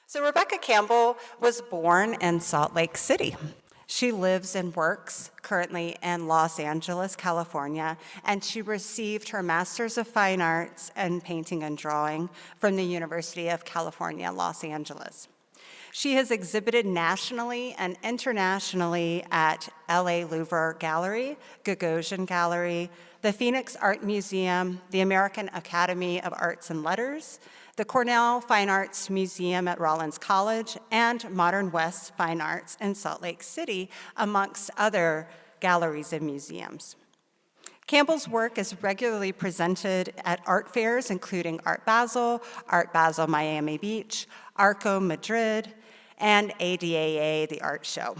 So Rebecca Campbell was born in Salt Lake City. She lives and works currently in Los Angeles, California, and she received her Master's of Fine Arts in Painting and Drawing from the University of California, Los Angeles. She has exhibited nationally and internationally at LA Louvre Gallery, Gagosian Gallery, the Phoenix Art Museum, the American Academy of Arts and Letters, the Cornell Fine Arts Museum at Rollins College, and Modern West Fine Arts in Salt Lake City, amongst other galleries and museums. Campbell's work is regularly presented at art fairs, including Art Basel Miami Beach, Arco Madrid, and ADAA, the art show.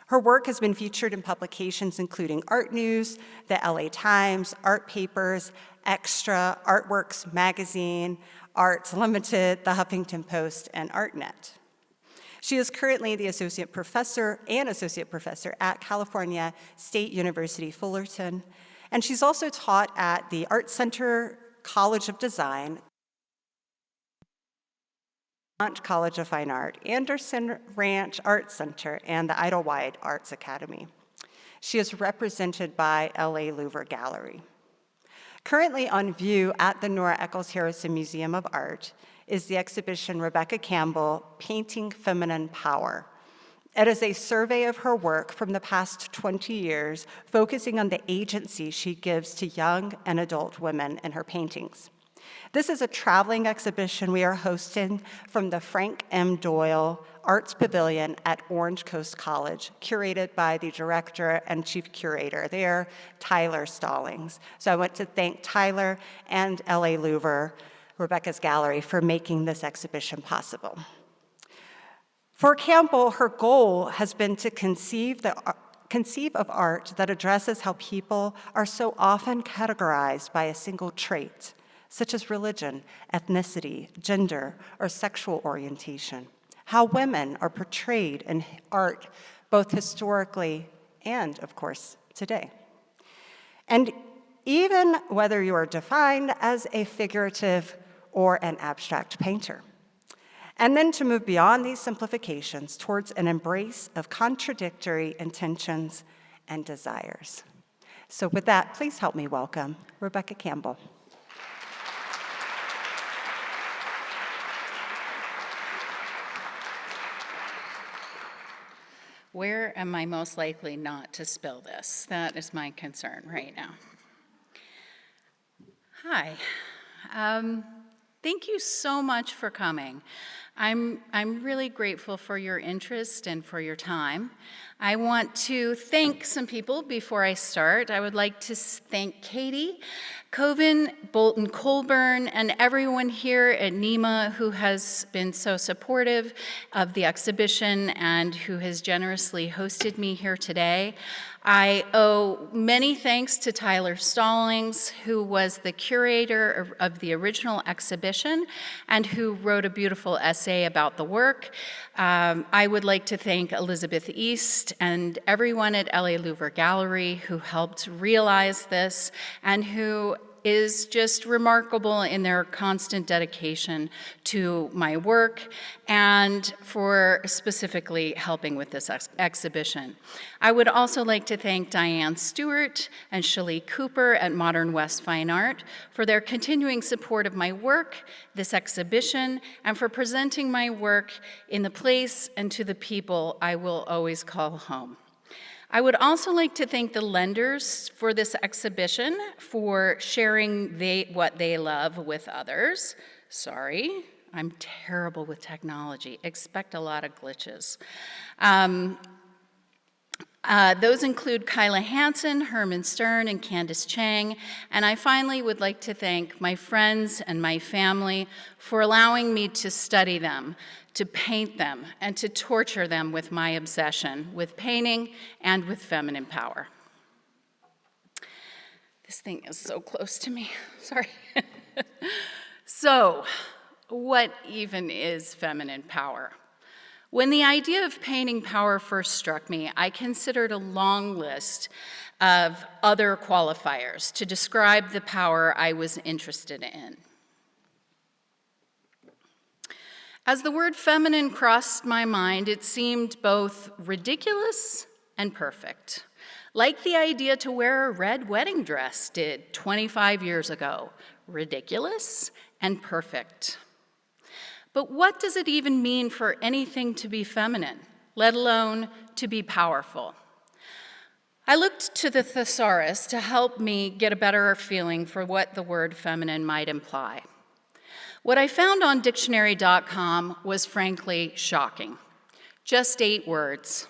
Her work has been featured in publications including Art News, the LA Times, Art Papers, Extra, Artworks Magazine, Arts Limited, the Huffington Post, and ArtNet. She is currently the associate professor at California State University, Fullerton, and she's also taught at the Art Center College of Design, College of Fine Art, Anderson Ranch Art Center, and the Idlewild Arts Academy. She is represented by LA Louvre Gallery. Currently on view at the Nora Eccles Harrison Museum of Art is the exhibition Rebecca Campbell, Painting Feminine Power. It is a survey of her work from the past 20 years, focusing on the agency she gives to young and adult women in her paintings. This is a traveling exhibition we are hosting from the Frank M. Doyle Arts Pavilion at Orange Coast College, curated by the director and chief curator there, Tyler Stallings. So I want to thank Tyler and LA Louvre, Rebecca's Gallery, for making this exhibition possible. For Campbell, her goal has been to conceive of art that addresses how people are so often categorized by a single trait, such as religion, ethnicity, gender, or sexual orientation, how women are portrayed in art, both historically and, of course, today. And even whether you are defined as a figurative or an abstract painter. And then to move beyond these simplifications towards an embrace of contradictory intentions and desires. So with that, please help me welcome Rebecca Campbell. Where am I most likely not to spill this? That is my concern right now. Hi. Thank you so much for coming. I'm really grateful for your interest and for your time. I want to thank some people before I start. I would like to thank Katie, Coven, Bolton Colburn, and everyone here at NEMA who has been so supportive of the exhibition and who has generously hosted me here today. I owe many thanks to Tyler Stallings, who was the curator of the original exhibition and who wrote a beautiful essay about the work. I would like to thank Elizabeth East and everyone at LA Louvre Gallery who helped realize this and who is just remarkable in their constant dedication to my work and for specifically helping with this exhibition. I would also like to thank Diane Stewart and Shelley Cooper at Modern West Fine Art for their continuing support of my work, this exhibition, and for presenting my work in the place and to the people I will always call home. I would also like to thank the lenders for this exhibition for sharing what they love with others. Sorry, I'm terrible with technology. Expect a lot of glitches. Those include Kyla Hansen, Herman Stern, and Candace Chang. And I finally would like to thank my friends and my family for allowing me to study them, to paint them, and to torture them with my obsession with painting and with feminine power. This thing is so close to me, sorry. So, what even is feminine power? When the idea of painting power first struck me, I considered a long list of other qualifiers to describe the power I was interested in. As the word feminine crossed my mind, it seemed both ridiculous and perfect, like the idea to wear a red wedding dress did 25 years ago, ridiculous and perfect. But what does it even mean for anything to be feminine, let alone to be powerful? I looked to the thesaurus to help me get a better feeling for what the word feminine might imply. What I found on dictionary.com was frankly shocking. Just 8 words,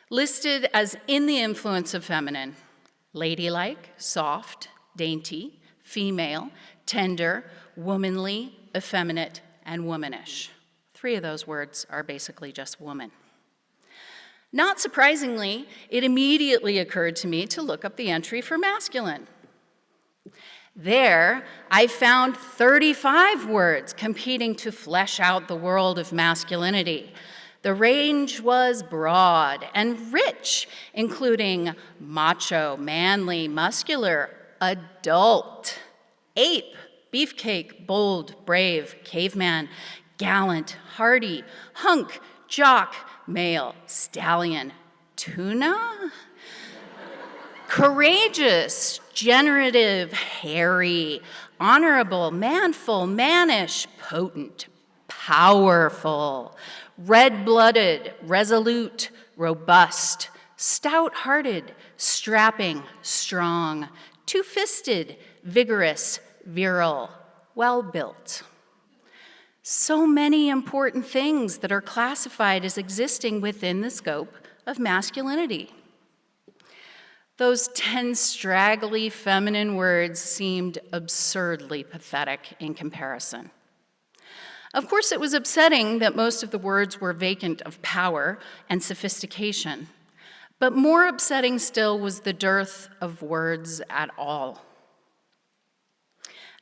listed as in the influence of feminine: ladylike, soft, dainty, female, tender, womanly, effeminate, and womanish. 3 of those words are basically just woman. Not surprisingly, it immediately occurred to me to look up the entry for masculine. There, I found 35 words competing to flesh out the world of masculinity. The range was broad and rich, including macho, manly, muscular, adult, ape, beefcake, bold, brave, caveman, gallant, hardy, hunk, jock, male, stallion, tuna, courageous, generative, hairy, honorable, manful, mannish, potent, powerful, red-blooded, resolute, robust, stout-hearted, strapping, strong, two-fisted, vigorous, virile, well-built. So many important things that are classified as existing within the scope of masculinity. Those 10 straggly feminine words seemed absurdly pathetic in comparison. Of course, it was upsetting that most of the words were vacant of power and sophistication, but more upsetting still was the dearth of words at all.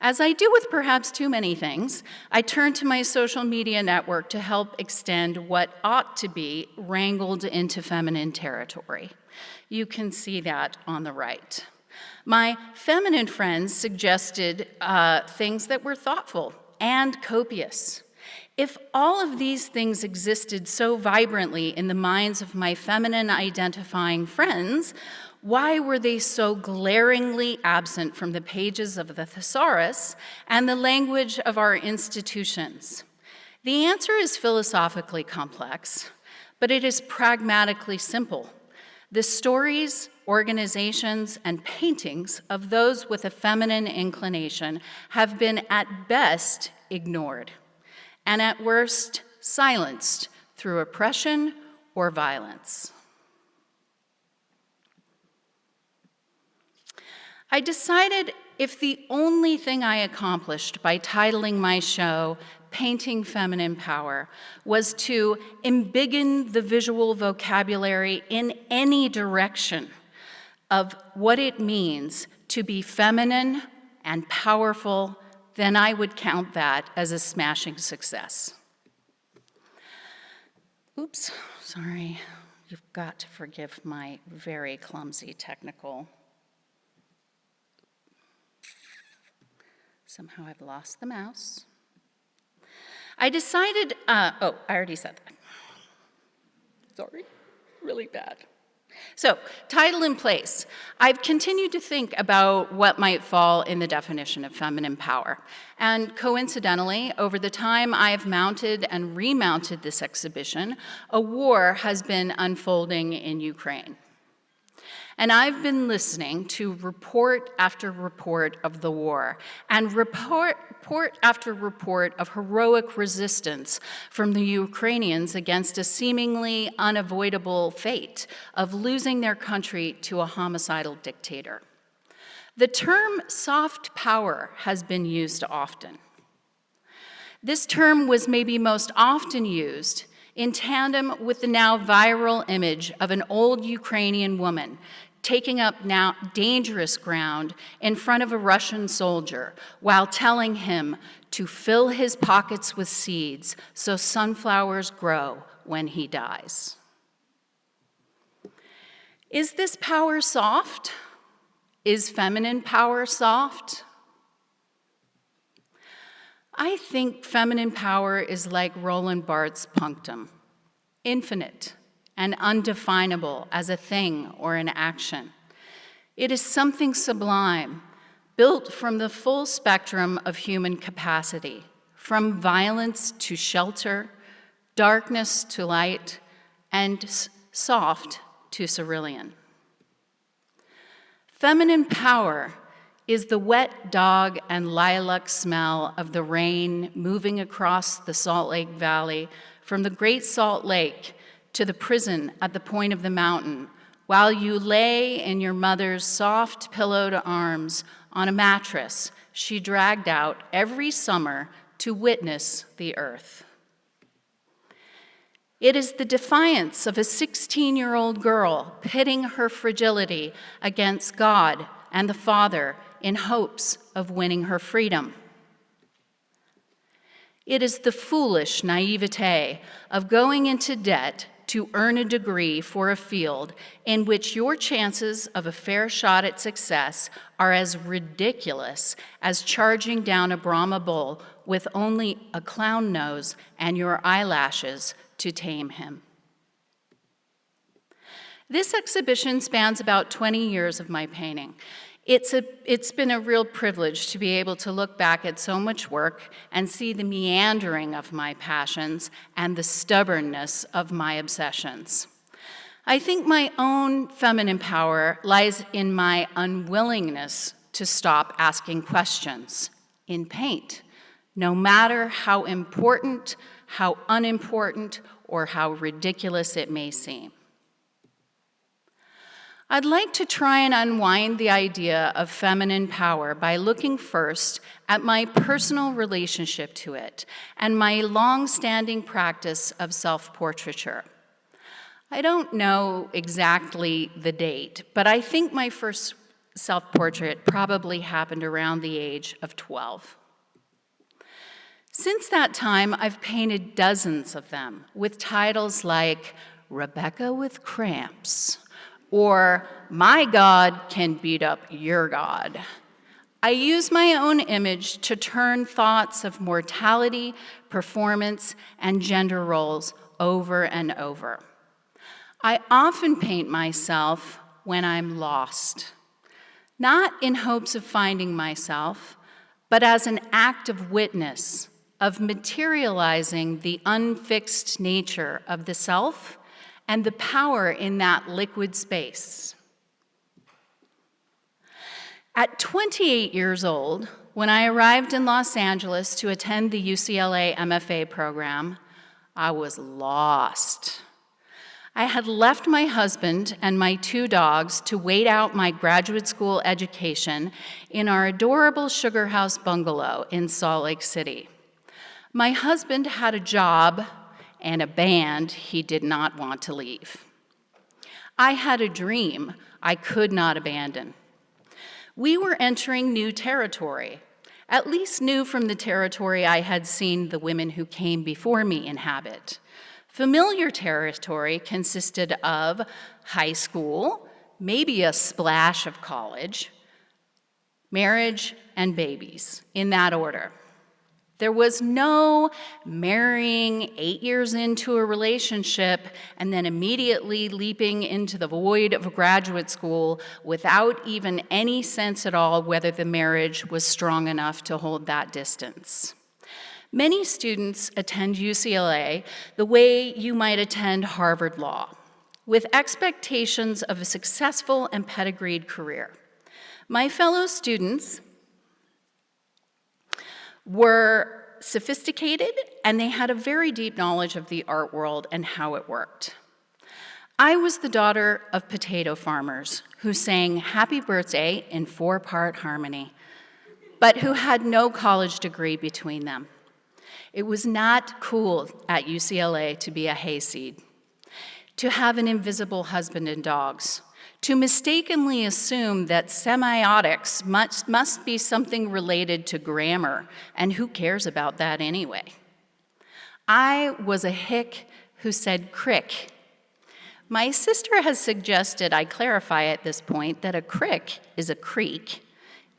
As I do with perhaps too many things, I turned to my social media network to help extend what ought to be wrangled into feminine territory. You can see that on the right. My feminine friends suggested things that were thoughtful and copious. If all of these things existed so vibrantly in the minds of my feminine identifying friends, why were they so glaringly absent from the pages of the thesaurus and the language of our institutions? The answer is philosophically complex, but it is pragmatically simple. The stories, organizations, and paintings of those with a feminine inclination have been at best ignored, and at worst silenced through oppression or violence. I decided if the only thing I accomplished by titling my show Painting Feminine Power was to embiggen the visual vocabulary in any direction of what it means to be feminine and powerful, then I would count that as a smashing success. Oops, sorry. You've got to forgive my very clumsy technical. Somehow I've lost the mouse. I decided, I already said that. Sorry, really bad. So, title in place. I've continued to think about what might fall in the definition of feminine power. And coincidentally, over the time I've mounted and remounted this exhibition, a war has been unfolding in Ukraine. And I've been listening to report after report of the war, and report after report of heroic resistance from the Ukrainians against a seemingly unavoidable fate of losing their country to a homicidal dictator. The term soft power has been used often. This term was maybe most often used in tandem with the now viral image of an old Ukrainian woman taking up now dangerous ground in front of a Russian soldier while telling him to fill his pockets with seeds so sunflowers grow when he dies. Is this power soft? Is feminine power soft? I think feminine power is like Roland Barthes' punctum, infinite and undefinable as a thing or an action. It is something sublime, built from the full spectrum of human capacity, from violence to shelter, darkness to light, and soft to cerulean. Feminine power is the wet dog and lilac smell of the rain moving across the Salt Lake Valley from the Great Salt Lake to the prison at the point of the mountain, while you lay in your mother's soft pillowed arms on a mattress she dragged out every summer to witness the earth. It is the defiance of a 16-year-old girl pitting her fragility against God and the Father in hopes of winning her freedom. It is the foolish naivete of going into debt to earn a degree for a field in which your chances of a fair shot at success are as ridiculous as charging down a Brahma bull with only a clown nose and your eyelashes to tame him. This exhibition spans about 20 years of my painting. It's been a real privilege to be able to look back at so much work and see the meandering of my passions and the stubbornness of my obsessions. I think my own feminine power lies in my unwillingness to stop asking questions in paint, no matter how important, how unimportant, or how ridiculous it may seem. I'd like to try and unwind the idea of feminine power by looking first at my personal relationship to it and my long-standing practice of self-portraiture. I don't know exactly the date, but I think my first self-portrait probably happened around the age of 12. Since that time, I've painted dozens of them with titles like Rebecca with Cramps, or My God Can Beat Up Your God. I use my own image to turn thoughts of mortality, performance, and gender roles over and over. I often paint myself when I'm lost, not in hopes of finding myself, but as an act of witness, of materializing the unfixed nature of the self and the power in that liquid space. At 28 years old, when I arrived in Los Angeles to attend the UCLA MFA program, I was lost. I had left my husband and my 2 dogs to wait out my graduate school education in our adorable Sugar House bungalow in Salt Lake City. My husband had a job and a band he did not want to leave. I had a dream I could not abandon. We were entering new territory, at least new from the territory I had seen the women who came before me inhabit. Familiar territory consisted of high school, maybe a splash of college, marriage, and babies, in that order. There was no marrying 8 years into a relationship and then immediately leaping into the void of graduate school without even any sense at all whether the marriage was strong enough to hold that distance. Many students attend UCLA the way you might attend Harvard Law, with expectations of a successful and pedigreed career. My fellow students were sophisticated, and they had a very deep knowledge of the art world and how it worked. I was the daughter of potato farmers who sang Happy Birthday in 4-part harmony, but who had no college degree between them. It was not cool at UCLA to be a hayseed, to have an invisible husband and dogs, to mistakenly assume that semiotics must be something related to grammar, and who cares about that anyway? I was a hick who said crick. My sister has suggested I clarify at this point that a crick is a creek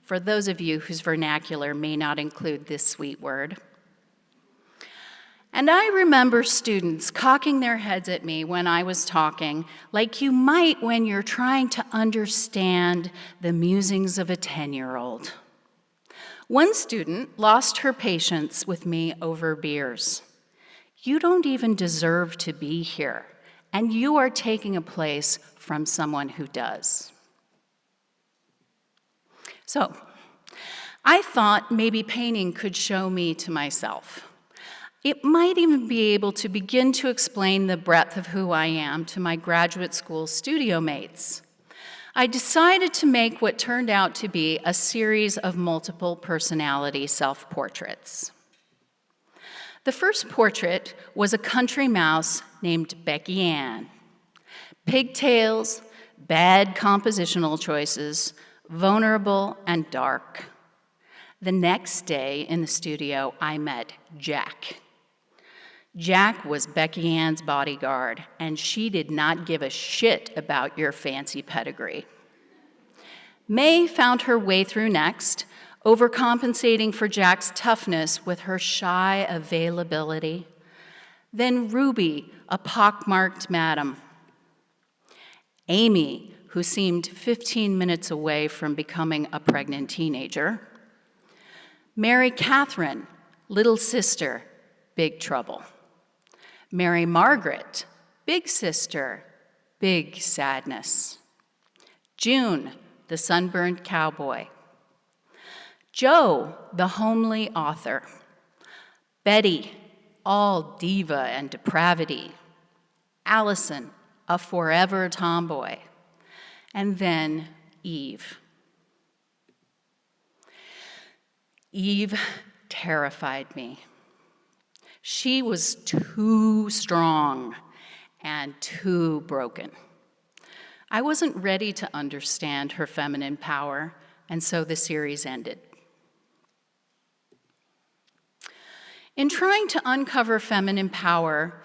for those of you whose vernacular may not include this sweet word. And I remember students cocking their heads at me when I was talking, like you might when you're trying to understand the musings of a 10-year-old. One student lost her patience with me over beers. You don't even deserve to be here, and you are taking a place from someone who does. So, I thought maybe painting could show me to myself. It might even be able to begin to explain the breadth of who I am to my graduate school studio mates. I decided to make what turned out to be a series of multiple personality self-portraits. The first portrait was a country mouse named Becky Ann. Pigtails, bad compositional choices, vulnerable and dark. The next day in the studio, I met Jack. Jack was Becky Ann's bodyguard, and she did not give a shit about your fancy pedigree. May found her way through next, overcompensating for Jack's toughness with her shy availability. Then Ruby, a pockmarked madam. Amy, who seemed 15 minutes away from becoming a pregnant teenager. Mary Catherine, little sister, big trouble. Mary Margaret, big sister, big sadness. June, the sunburned cowboy. Joe, the homely author. Betty, all diva and depravity. Allison, a forever tomboy. And then Eve. Eve terrified me. She was too strong and too broken. I wasn't ready to understand her feminine power, and so the series ended. In trying to uncover feminine power,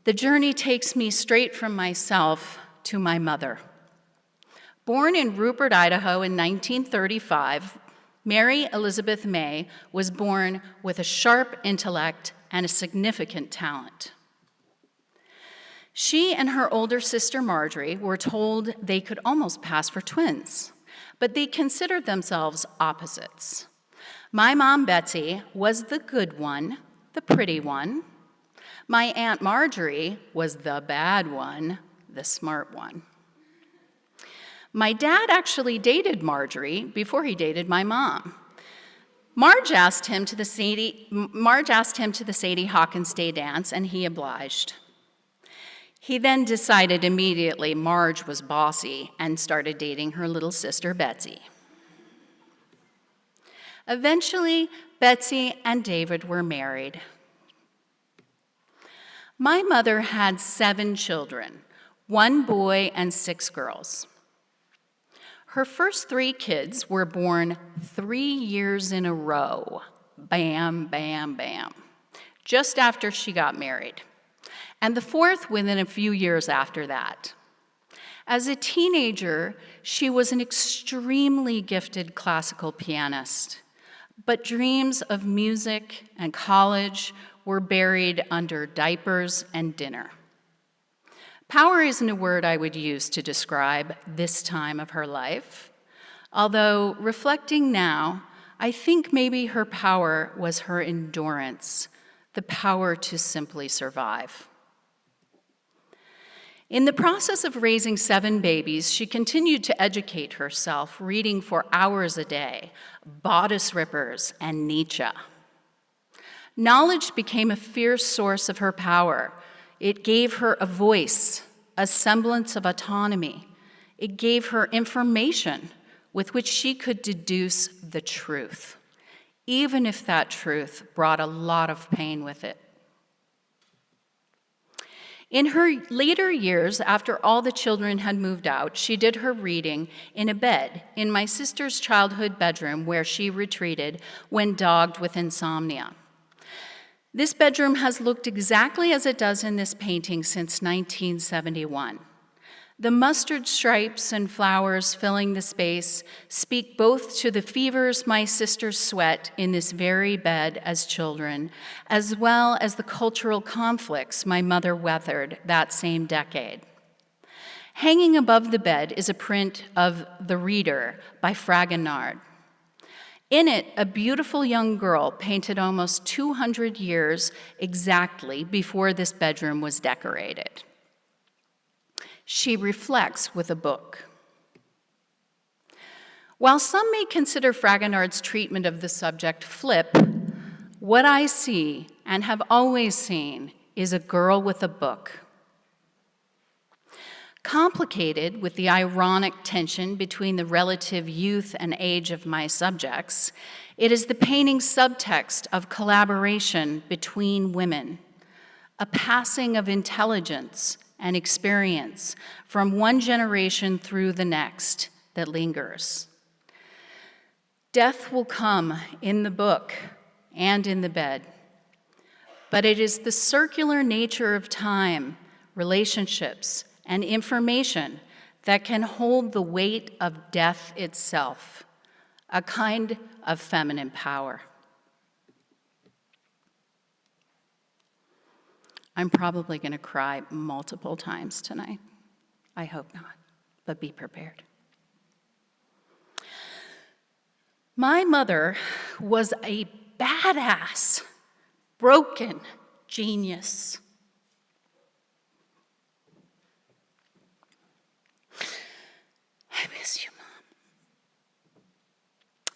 the journey takes me straight from myself to my mother. Born in Rupert, Idaho in 1935, Mary Elizabeth May was born with a sharp intellect and a significant talent. She and her older sister Marjorie were told they could almost pass for twins, but they considered themselves opposites. My mom, Betsy, was the good one, the pretty one. My Aunt Marjorie was the bad one, the smart one. My dad actually dated Marjorie before he dated my mom. Marge asked him to the Sadie Hawkins Day dance, and he obliged. He then decided immediately Marge was bossy and started dating her little sister, Betsy. Eventually, Betsy and David were married. My mother had 7 children, 1 boy and 6 girls. Her first 3 kids were born 3 years in a row, bam, bam, bam, just after she got married, and the 4th within a few years after that. As a teenager, she was an extremely gifted classical pianist, but dreams of music and college were buried under diapers and dinner. Power isn't a word I would use to describe this time of her life, although reflecting now, I think maybe her power was her endurance, the power to simply survive. In the process of raising 7 babies, she continued to educate herself, reading for hours a day, bodice rippers and Nietzsche. Knowledge became a fierce source of her power. It gave her a voice, a semblance of autonomy. It gave her information with which she could deduce the truth, even if that truth brought a lot of pain with it. In her later years, after all the children had moved out, she did her reading in a bed in my sister's childhood bedroom where she retreated when dogged with insomnia. This bedroom has looked exactly as it does in this painting since 1971. The mustard stripes and flowers filling the space speak both to the fevers my sisters sweat in this very bed as children, as well as the cultural conflicts my mother weathered that same decade. Hanging above the bed is a print of The Reader by Fragonard. In it, a beautiful young girl painted almost 200 years exactly before this bedroom was decorated. She reflects with a book. While some may consider Fragonard's treatment of the subject flip, what I see and have always seen is a girl with a book. Complicated with the ironic tension between the relative youth and age of my subjects, it is the painting's subtext of collaboration between women, a passing of intelligence and experience from one generation through the next that lingers. Death will come in the book and in the bed, but it is the circular nature of time, relationships, and information that can hold the weight of death itself, a kind of feminine power. I'm probably going to cry multiple times tonight. I hope not, but be prepared. My mother was a badass, broken genius. I miss you, Mom.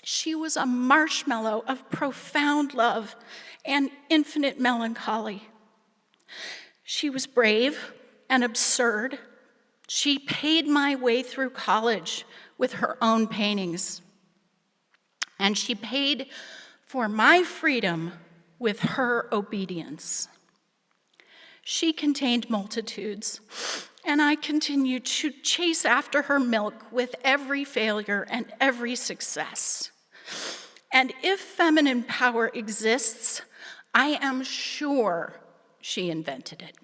She was a marshmallow of profound love and infinite melancholy. She was brave and absurd. She paid my way through college with her own paintings. And she paid for my freedom with her obedience. She contained multitudes, and I continued to chase after her milk with every failure and every success. And if feminine power exists, I am sure she invented it.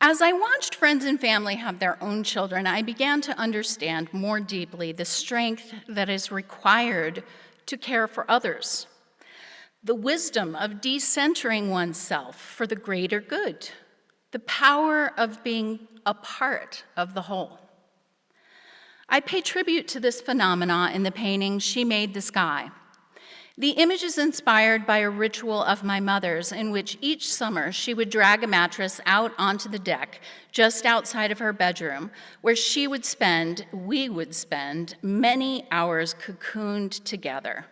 As I watched friends and family have their own children, I began to understand more deeply the strength that is required to care for others, the wisdom of decentering oneself for the greater good, the power of being a part of the whole. I pay tribute to this phenomena in the painting She Made the Sky. The image is inspired by a ritual of my mother's in which each summer she would drag a mattress out onto the deck just outside of her bedroom, where we would spend many hours cocooned together.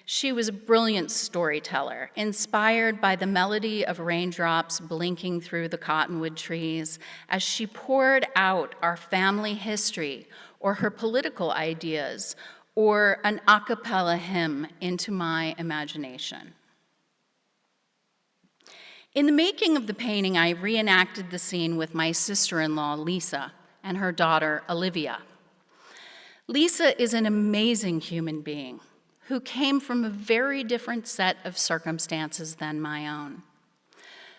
She was a brilliant storyteller, inspired by the melody of raindrops blinking through the cottonwood trees as she poured out our family history or her political ideas or an a cappella hymn into my imagination. In the making of the painting, I reenacted the scene with my sister-in-law, Lisa, and her daughter, Olivia. Lisa is an amazing human being who came from a very different set of circumstances than my own.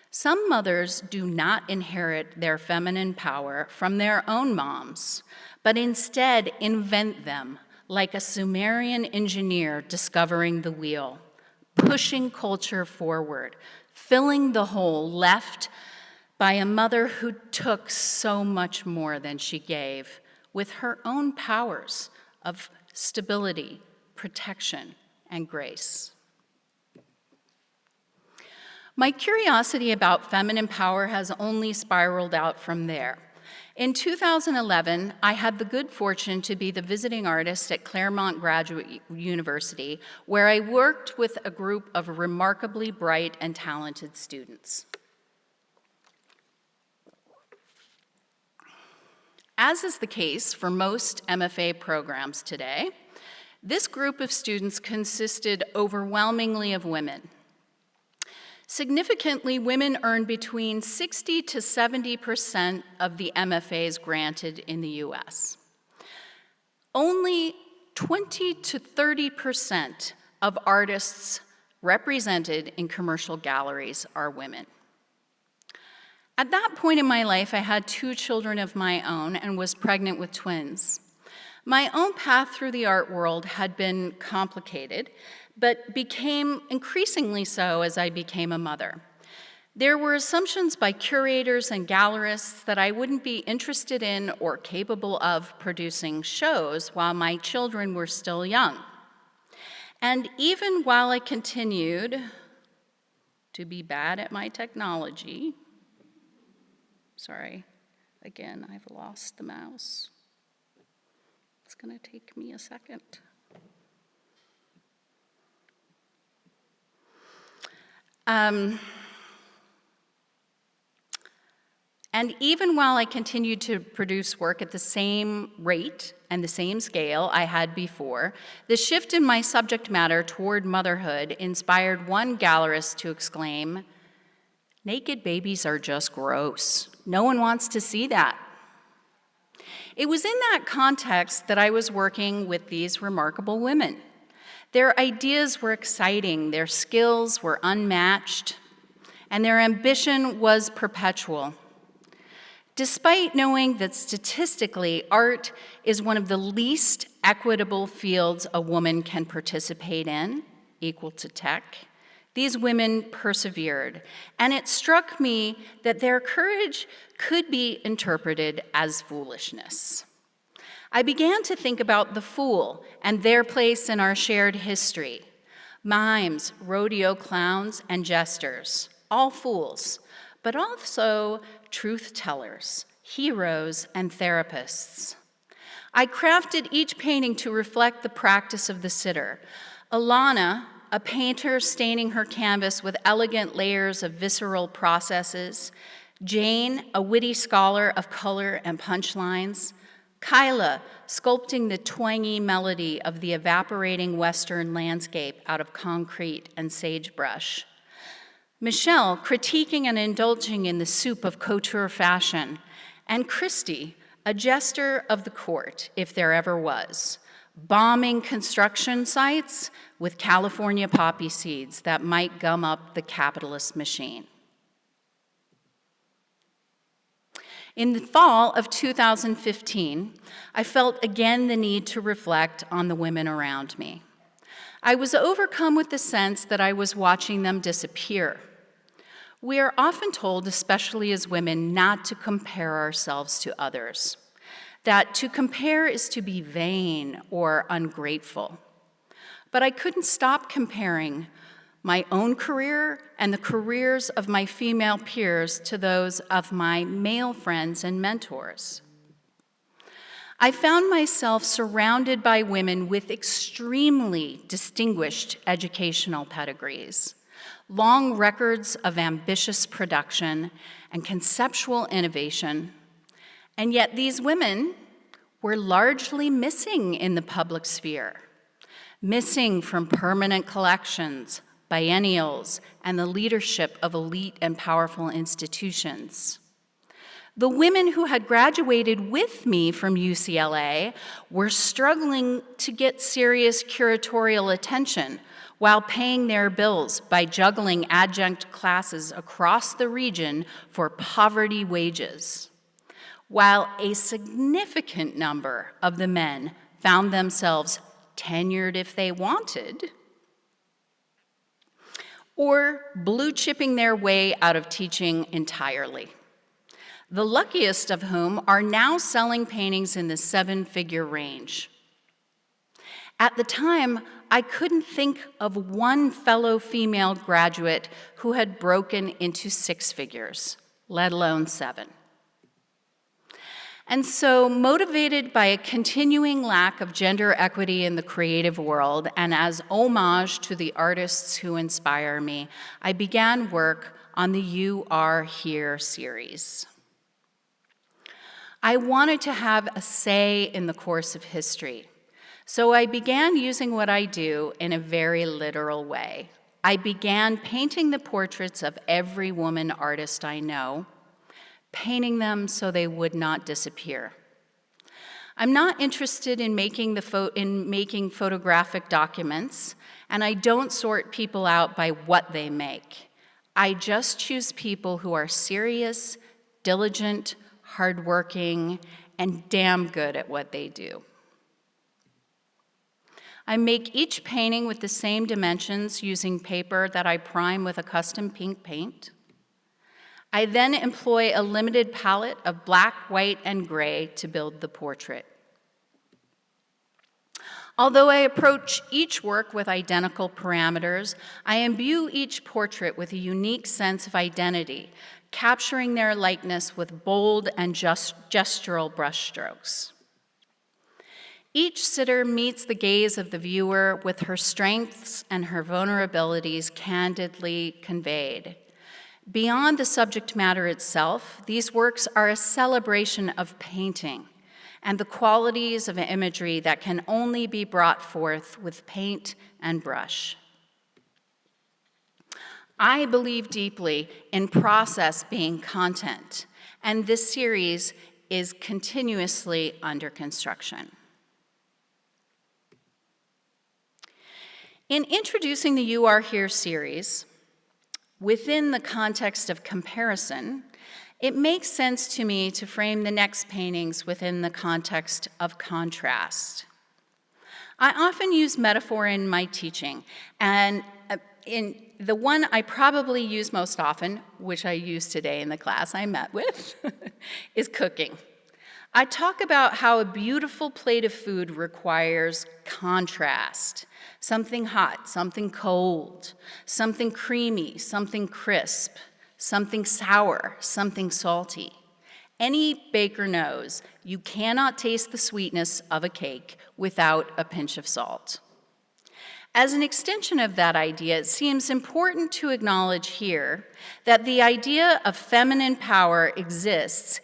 Some mothers do not inherit their feminine power from their own moms, but instead invent them like a Sumerian engineer discovering the wheel, pushing culture forward, filling the hole left by a mother who took so much more than she gave with her own powers of stability, protection, and grace. My curiosity about feminine power has only spiraled out from there. In 2011, I had the good fortune to be the visiting artist at Claremont Graduate University, where I worked with a group of remarkably bright and talented students. As is the case for most MFA programs today, this group of students consisted overwhelmingly of women. Significantly, women earn between 60 to 70% of the MFAs granted in the US. Only 20 to 30% of artists represented in commercial galleries are women. At that point in my life, I had 2 children of my own and was pregnant with twins. My own path through the art world had been complicated, but became increasingly so as I became a mother. There were assumptions by curators and gallerists that I wouldn't be interested in or capable of producing shows while my children were still young. And even while I continued to be bad at my technology, sorry, again, I've lost the mouse. It's going to take me a second. And even while I continued to produce work at the same rate and the same scale I had before, the shift in my subject matter toward motherhood inspired one gallerist to exclaim, "Naked babies are just gross. No one wants to see that." It was in that context that I was working with these remarkable women. Their ideas were exciting, their skills were unmatched, and their ambition was perpetual. Despite knowing that statistically, art is one of the least equitable fields a woman can participate in, equal to tech, these women persevered, and it struck me that their courage could be interpreted as foolishness. I began to think about the fool and their place in our shared history. Mimes, rodeo clowns, and jesters, all fools, but also truth tellers, heroes, and therapists. I crafted each painting to reflect the practice of the sitter. Alana, a painter staining her canvas with elegant layers of visceral processes. Jane, a witty scholar of color and punchlines. Kyla, sculpting the twangy melody of the evaporating Western landscape out of concrete and sagebrush. Michelle, critiquing and indulging in the soup of couture fashion. And Christy, a jester of the court, if there ever was, bombing construction sites with California poppy seeds that might gum up the capitalist machine. In the fall of 2015, I felt again the need to reflect on the women around me. I was overcome with the sense that I was watching them disappear. We are often told, especially as women, not to compare ourselves to others, that to compare is to be vain or ungrateful. But I couldn't stop comparing my own career and the careers of my female peers to those of my male friends and mentors. I found myself surrounded by women with extremely distinguished educational pedigrees, long records of ambitious production and conceptual innovation, and yet these women were largely missing in the public sphere, missing from permanent collections, biennials, and the leadership of elite and powerful institutions. The women who had graduated with me from UCLA were struggling to get serious curatorial attention while paying their bills by juggling adjunct classes across the region for poverty wages, while a significant number of the men found themselves tenured if they wanted, or blue-chipping their way out of teaching entirely. The luckiest of whom are now selling paintings in the 7-figure range. At the time, I couldn't think of one fellow female graduate who had broken into 6 figures, let alone 7. And so, motivated by a continuing lack of gender equity in the creative world, and as homage to the artists who inspire me, I began work on the You Are Here series. I wanted to have a say in the course of history, so I began using what I do in a very literal way. I began painting the portraits of every woman artist I know, painting them so they would not disappear. I'm not interested in making photographic documents, and I don't sort people out by what they make. I just choose people who are serious, diligent, hardworking, and damn good at what they do. I make each painting with the same dimensions using paper that I prime with a custom pink paint. I then employ a limited palette of black, white, and gray to build the portrait. Although I approach each work with identical parameters, I imbue each portrait with a unique sense of identity, capturing their likeness with bold and gestural brushstrokes. Each sitter meets the gaze of the viewer with her strengths and her vulnerabilities candidly conveyed. Beyond the subject matter itself, these works are a celebration of painting and the qualities of imagery that can only be brought forth with paint and brush. I believe deeply in process being content, and this series is continuously under construction. In introducing the You Are Here series, within the context of comparison, it makes sense to me to frame the next paintings within the context of contrast. I often use metaphor in my teaching, and in the one I probably use most often, which I used today in the class I met with, is cooking. I talk about how a beautiful plate of food requires contrast. Something hot, something cold, something creamy, something crisp, something sour, something salty. Any baker knows you cannot taste the sweetness of a cake without a pinch of salt. As an extension of that idea, it seems important to acknowledge here that the idea of feminine power exists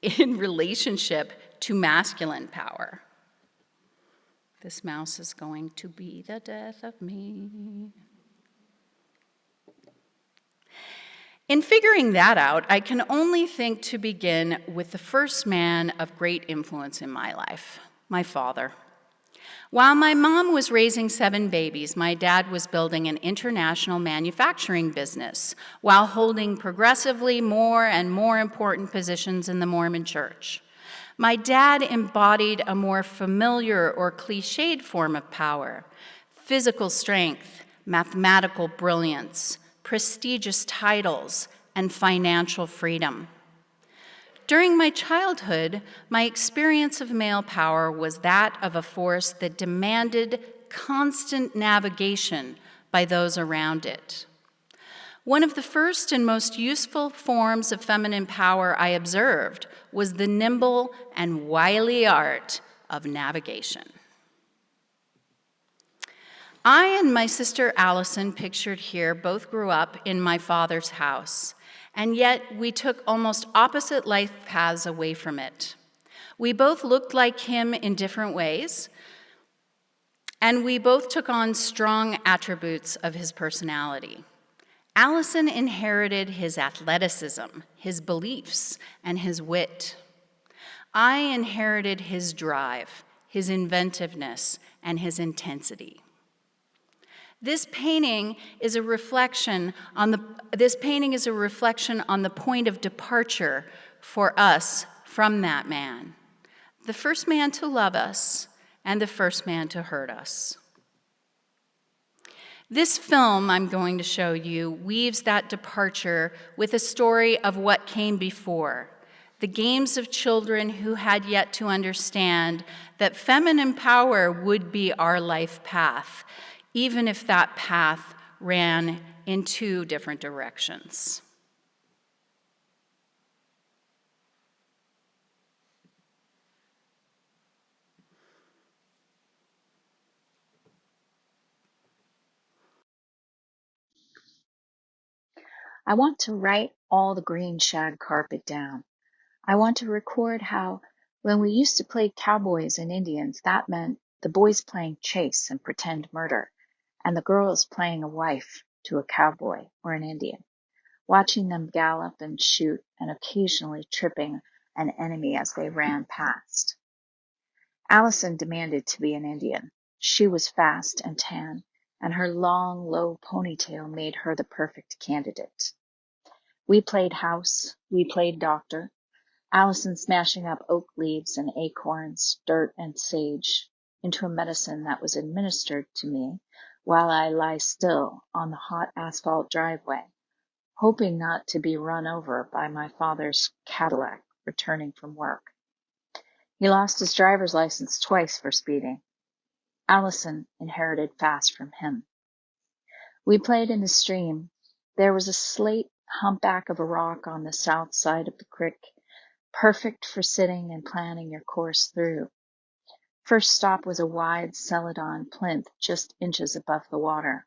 in relationship to masculine power. This mouse is going to be the death of me. In figuring that out, I can only think to begin with the first man of great influence in my life, my father. While my mom was raising 7 babies, my dad was building an international manufacturing business while holding progressively more and more important positions in the Mormon Church. My dad embodied a more familiar or cliched form of power: physical strength, mathematical brilliance, prestigious titles, and financial freedom. During my childhood, my experience of male power was that of a force that demanded constant navigation by those around it. One of the first and most useful forms of feminine power I observed was the nimble and wily art of navigation. I and my sister Allison, pictured here, both grew up in my father's house, and yet we took almost opposite life paths away from it. We both looked like him in different ways, and we both took on strong attributes of his personality. Allison inherited his athleticism, his beliefs, and his wit. I inherited his drive, his inventiveness, and his intensity. This painting is a reflection on the point of departure for us from that man, the first man to love us and the first man to hurt us. This film I'm going to show you weaves that departure with a story of what came before, the games of children who had yet to understand that feminine power would be our life path, even if that path ran in 2 different directions. I want to write all the green shag carpet down. I want to record how, when we used to play cowboys and Indians, that meant the boys playing chase and pretend murder, and the girls playing a wife to a cowboy or an Indian, watching them gallop and shoot and occasionally tripping an enemy as they ran past. Allison demanded to be an Indian. She was fast and tan, and her long, low ponytail made her the perfect candidate. We played house, we played doctor, Allison smashing up oak leaves and acorns, dirt and sage into a medicine that was administered to me while I lie still on the hot asphalt driveway, hoping not to be run over by my father's Cadillac returning from work. He lost his driver's license twice for speeding. Allison inherited fast from him. We played in the stream. There was a slate humpback of a rock on the south side of the creek, perfect for sitting and planning your course through. First stop was a wide Celadon plinth just inches above the water.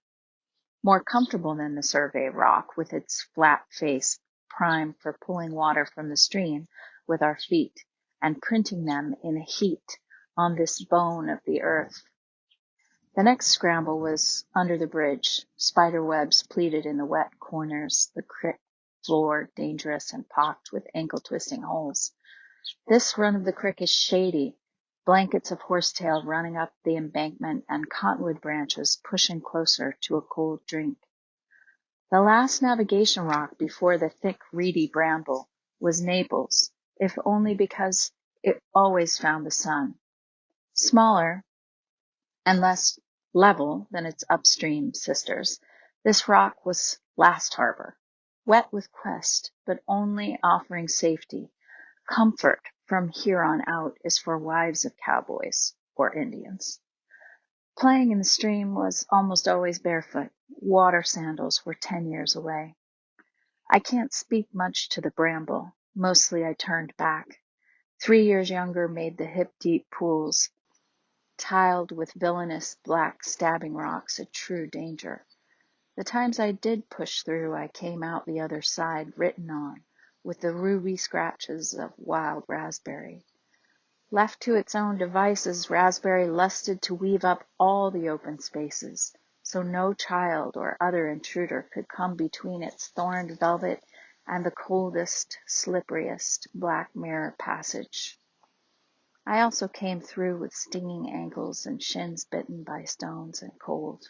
More comfortable than the survey rock with its flat face primed for pulling water from the stream with our feet and printing them in a heat on this bone of the earth. The next scramble was under the bridge, spider webs pleated in the wet corners, the creek floor dangerous and pocked with ankle-twisting holes. This run of the creek is shady, blankets of horsetail running up the embankment and cottonwood branches pushing closer to a cold drink. The last navigation rock before the thick, reedy bramble was Naples, if only because it always found the sun. Smaller and less level than its upstream sisters, this rock was Last Harbor, wet with quest, but only offering safety. Comfort from here on out is for wives of cowboys or Indians. Playing in the stream was almost always barefoot. Water sandals were 10 years away. I can't speak much to the bramble. Mostly I turned back. 3 years younger made the hip-deep pools, tiled with villainous black stabbing rocks, a true danger. The times I did push through, I came out the other side written on, with the ruby scratches of wild raspberry. Left to its own devices, raspberry lusted to weave up all the open spaces, so no child or other intruder could come between its thorned velvet and the coldest, slipperiest black mirror passage. I also came through with stinging ankles and shins bitten by stones and cold.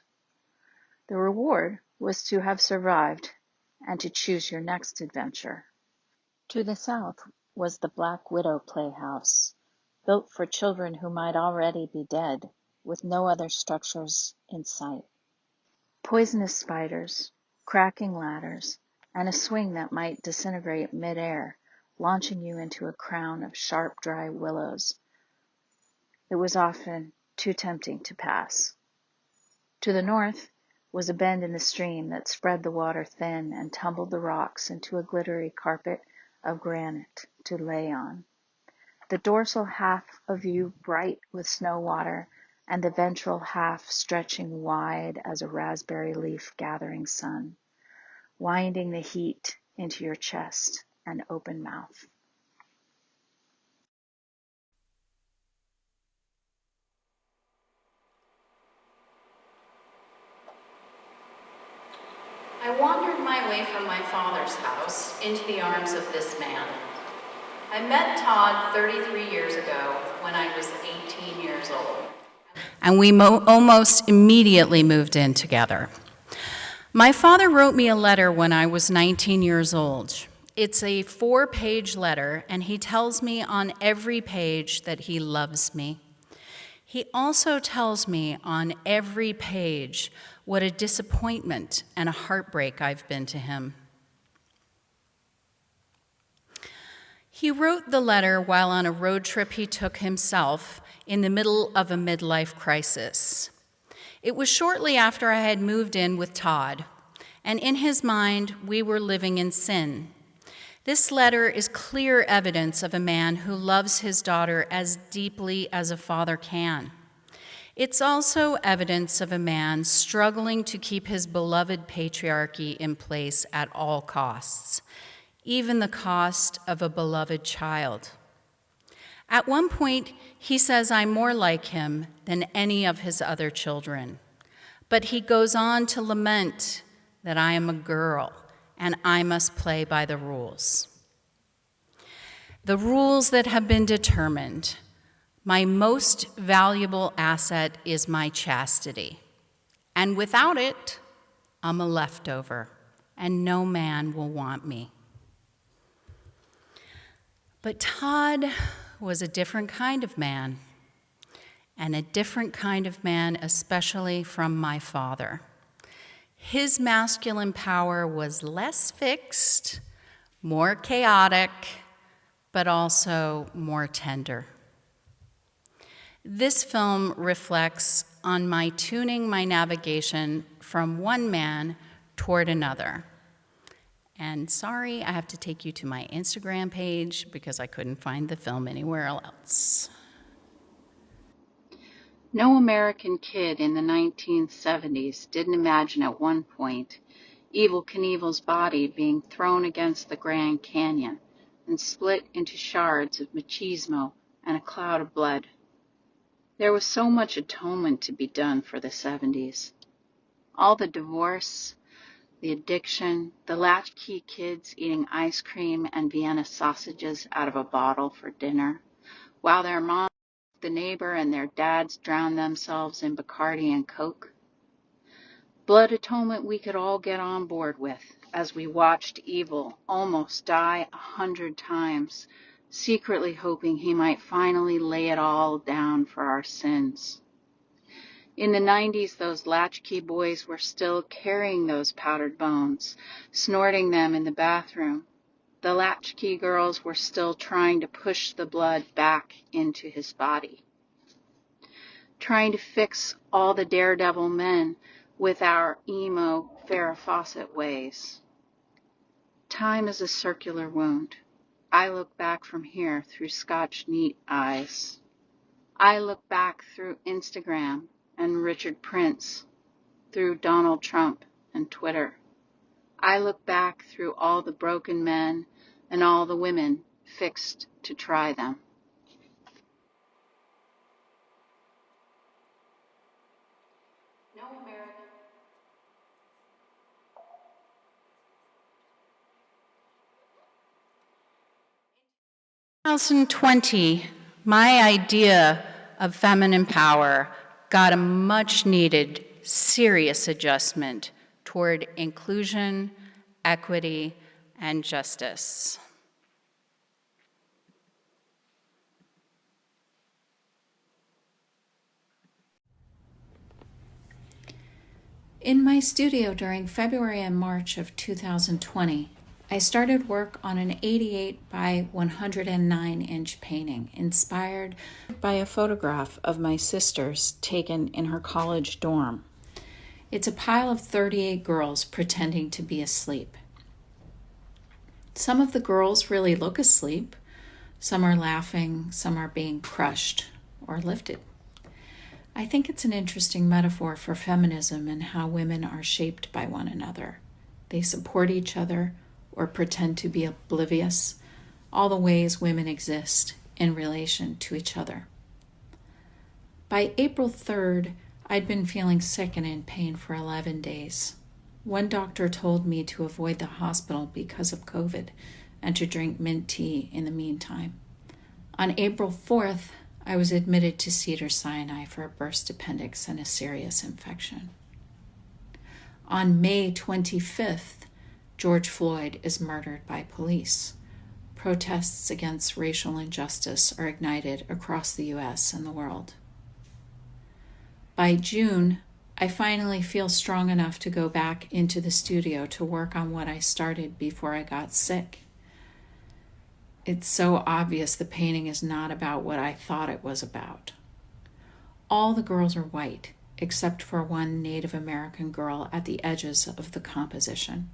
The reward was to have survived and to choose your next adventure. To the south was the Black Widow Playhouse, built for children who might already be dead, with no other structures in sight. Poisonous spiders, cracking ladders, and a swing that might disintegrate mid-air, launching you into a crown of sharp, dry willows. It was often too tempting to pass. To the north was a bend in the stream that spread the water thin and tumbled the rocks into a glittery carpet of granite to lay on. The dorsal half of you bright with snow water, and the ventral half stretching wide as a raspberry leaf gathering sun, winding the heat into your chest and open mouth. I wandered my way from my father's house into the arms of this man. I met Todd 33 years ago when I was 18 years old. And we almost immediately moved in together. My father wrote me a letter when I was 19 years old. It's a 4-page letter, and he tells me on every page that he loves me. He also tells me on every page what a disappointment and a heartbreak I've been to him. He wrote the letter while on a road trip he took himself in the middle of a midlife crisis. It was shortly after I had moved in with Todd, and in his mind, we were living in sin. This letter is clear evidence of a man who loves his daughter as deeply as a father can. It's also evidence of a man struggling to keep his beloved patriarchy in place at all costs, even the cost of a beloved child. At one point, he says I'm more like him than any of his other children, but he goes on to lament that I am a girl and I must play by the rules. The rules that have been determined. My most valuable asset is my chastity, And without it, I'm a leftover, and no man will want me. But Todd was a different kind of man, and a different kind of man, especially from my father. His masculine power was less fixed, more chaotic, but also more tender. This film reflects on my tuning my navigation from one man toward another. And sorry, I have to take you to my Instagram page because I couldn't find the film anywhere else. No American kid in the 1970s didn't imagine at one point Evel Knievel's body being thrown against the Grand Canyon and split into shards of machismo and a cloud of blood. There was so much atonement to be done for the 70s. All the divorce, the addiction, the latchkey kids eating ice cream and Vienna sausages out of a bottle for dinner, while their moms, the neighbor, and their dads drowned themselves in Bacardi and Coke. Blood atonement we could all get on board with as we watched Evel almost die 100 times, secretly hoping he might finally lay it all down for our sins. In the 90s, those latchkey boys were still carrying those powdered bones, snorting them in the bathroom. The latchkey girls were still trying to push the blood back into his body, trying to fix all the daredevil men with our emo Farrah Fawcett ways. Time is a circular wound. I look back from here through Scotch neat eyes. I look back through Instagram and Richard Prince, through Donald Trump and Twitter. I look back through all the broken men and all the women fixed to try them. No American. 2020, my idea of feminine power got a much needed, serious adjustment toward inclusion, equity, and justice. In my studio during February and March of 2020, I started work on an 88 by 109 inch painting inspired by a photograph of my sister's taken in her college dorm. It's a pile of 38 girls pretending to be asleep. Some of the girls really look asleep. Some are laughing, some are being crushed or lifted. I think it's an interesting metaphor for feminism and how women are shaped by one another. They support each other or pretend to be oblivious, all the ways women exist in relation to each other. By April 3rd, I'd been feeling sick and in pain for 11 days. One doctor told me to avoid the hospital because of COVID and to drink mint tea in the meantime. On April 4th, I was admitted to Cedars-Sinai for a burst appendix and a serious infection. On May 25th, George Floyd is murdered by police. Protests against racial injustice are ignited across the U.S. and the world. By June, I finally feel strong enough to go back into the studio to work on what I started before I got sick. It's so obvious the painting is not about what I thought it was about. All the girls are white, except for one Native American girl at the edges of the composition.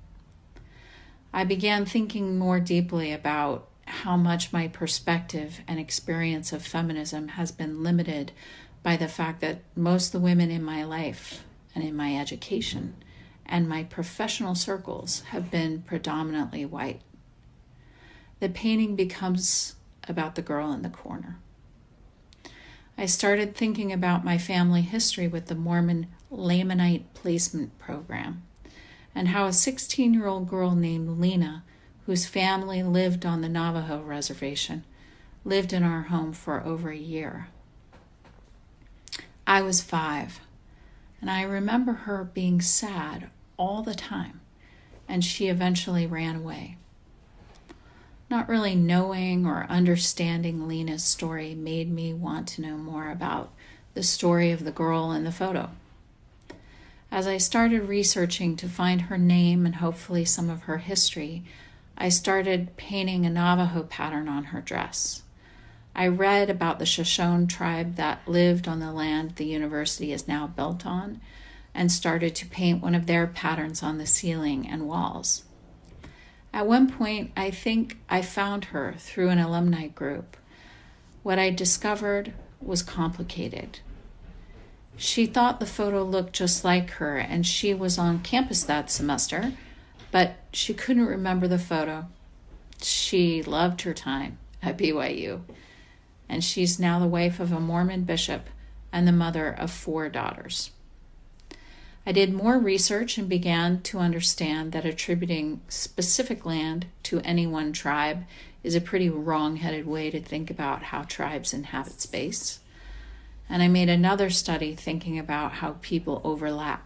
I began thinking more deeply about how much my perspective and experience of feminism has been limited by the fact that most of the women in my life and in my education and my professional circles have been predominantly white. The painting becomes about the girl in the corner. I started thinking about my family history with the Mormon Lamanite Placement Program and how a 16-year-old girl named Lena, whose family lived on the Navajo reservation, lived in our home for over a year. I was 5. And I remember her being sad all the time, and she eventually ran away. Not really knowing or understanding Lena's story made me want to know more about the story of the girl in the photo. As I started researching to find her name and hopefully some of her history, I started painting a Navajo pattern on her dress. I read about the Shoshone tribe that lived on the land the university is now built on, and started to paint one of their patterns on the ceiling and walls. At one point, I think I found her through an alumni group. What I discovered was complicated. She thought the photo looked just like her, and she was on campus that semester, but she couldn't remember the photo. She loved her time at BYU, and she's now the wife of a Mormon bishop and the mother of 4 daughters. I did more research and began to understand that attributing specific land to any one tribe is a pretty wrong-headed way to think about how tribes inhabit space. And I made another study thinking about how people overlap.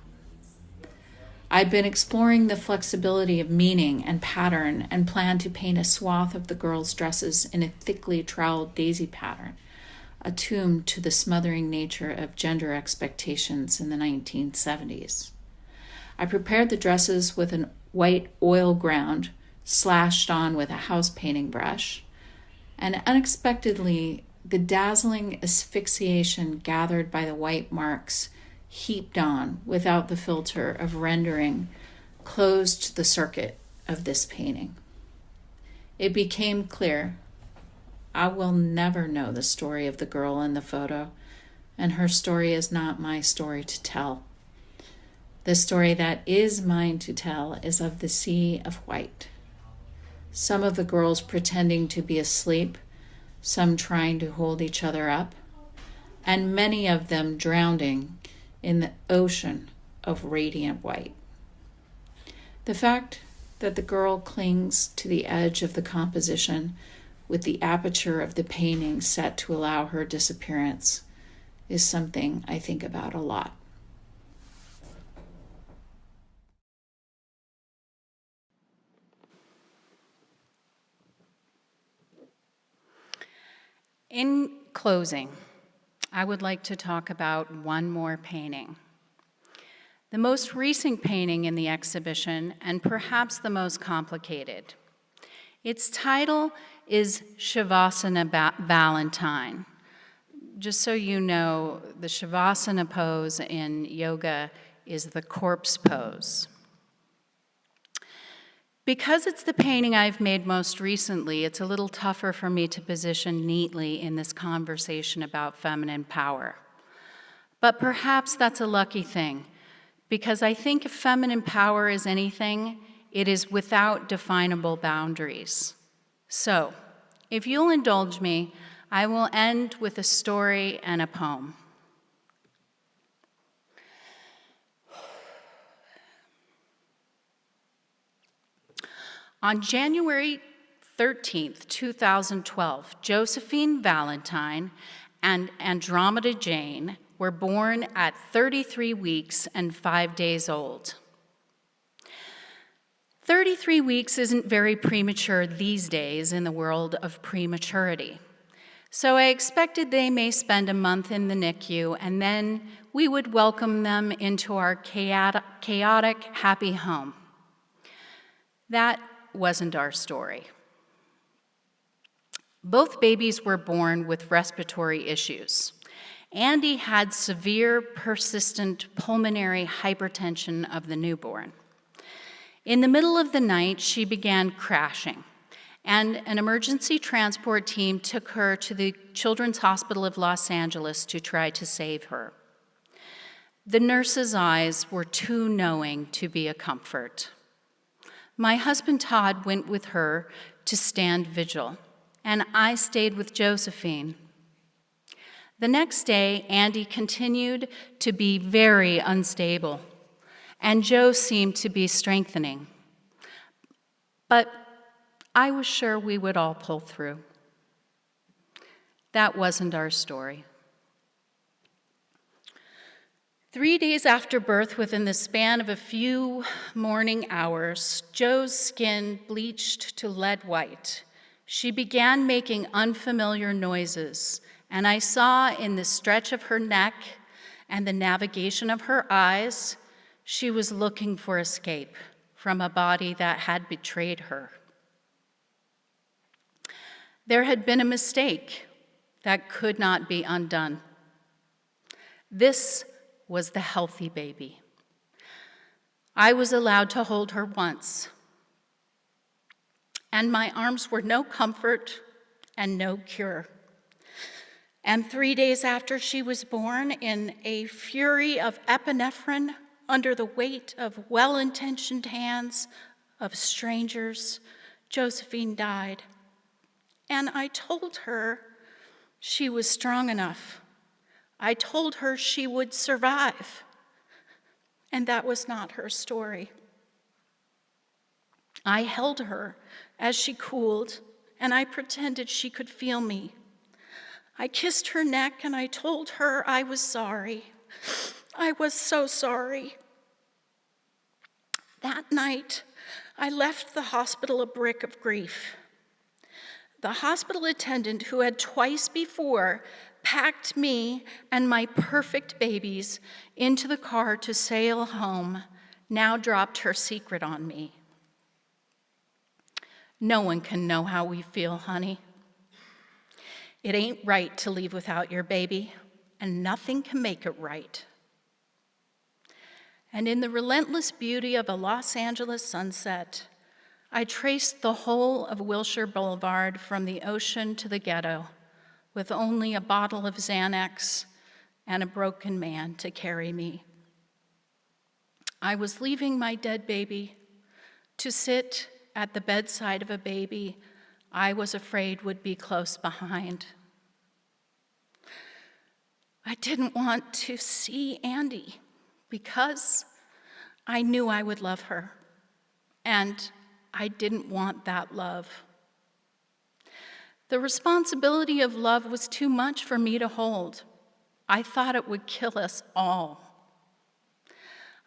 I'd been exploring the flexibility of meaning and pattern and planned to paint a swath of the girls' dresses in a thickly troweled daisy pattern, attuned to the smothering nature of gender expectations in the 1970s. I prepared the dresses with a white oil ground slashed on with a house painting brush, and unexpectedly, the dazzling asphyxiation gathered by the white marks heaped on without the filter of rendering closed the circuit of this painting. It became clear I will never know the story of the girl in the photo, and her story is not my story to tell. The story that is mine to tell is of the sea of white. Some of the girls pretending to be asleep, some trying to hold each other up, and many of them drowning in the ocean of radiant white. The fact that the girl clings to the edge of the composition with the aperture of the painting set to allow her disappearance is something I think about a lot. In closing, I would like to talk about one more painting. The most recent painting in the exhibition, and perhaps the most complicated. Its title is Shavasana Valentine. Just so you know, the Shavasana pose in yoga is the corpse pose. Because it's the painting I've made most recently, it's a little tougher for me to position neatly in this conversation about feminine power. But perhaps that's a lucky thing, because I think if feminine power is anything, it is without definable boundaries. So, if you'll indulge me, I will end with a story and a poem. On January 13th, 2012, Josephine Valentine and Andromeda Jane were born at 33 weeks and 5 days old. 33 weeks isn't very premature these days in the world of prematurity. So I expected they may spend a month in the NICU, and then we would welcome them into our chaotic, happy home. That wasn't our story. Both babies were born with respiratory issues. Andy had severe, persistent pulmonary hypertension of the newborn. In the middle of the night, she began crashing, and an emergency transport team took her to the Children's Hospital of Los Angeles to try to save her. The nurse's eyes were too knowing to be a comfort. My husband Todd went with her to stand vigil, and I stayed with Josephine. The next day, Andy continued to be very unstable, and Joe seemed to be strengthening. But I was sure we would all pull through. That wasn't our story. 3 days after birth, within the span of a few morning hours, Joe's skin bleached to lead white. She began making unfamiliar noises, and I saw in the stretch of her neck and the navigation of her eyes, she was looking for escape from a body that had betrayed her. There had been a mistake that could not be undone. This was the healthy baby. I was allowed to hold her once, and my arms were no comfort and no cure. And 3 days after she was born, in a fury of epinephrine, under the weight of well-intentioned hands of strangers, Josephine died. And I told her she was strong enough. I told her she would survive. And that was not her story. I held her as she cooled, and I pretended she could feel me. I kissed her neck, and I told her I was sorry. I was so sorry. That night, I left the hospital a brick of grief. The hospital attendant who had twice before packed me and my perfect babies into the car to sail home now dropped her secret on me. No one can know how we feel, honey. It ain't right to leave without your baby, and nothing can make it right. And in the relentless beauty of a Los Angeles sunset, I traced the whole of Wilshire Boulevard from the ocean to the ghetto, with only a bottle of Xanax and a broken man to carry me. I was leaving my dead baby to sit at the bedside of a baby I was afraid would be close behind. I didn't want to see Andy because I knew I would love her, and I didn't want that love. The responsibility of love was too much for me to hold. I thought it would kill us all.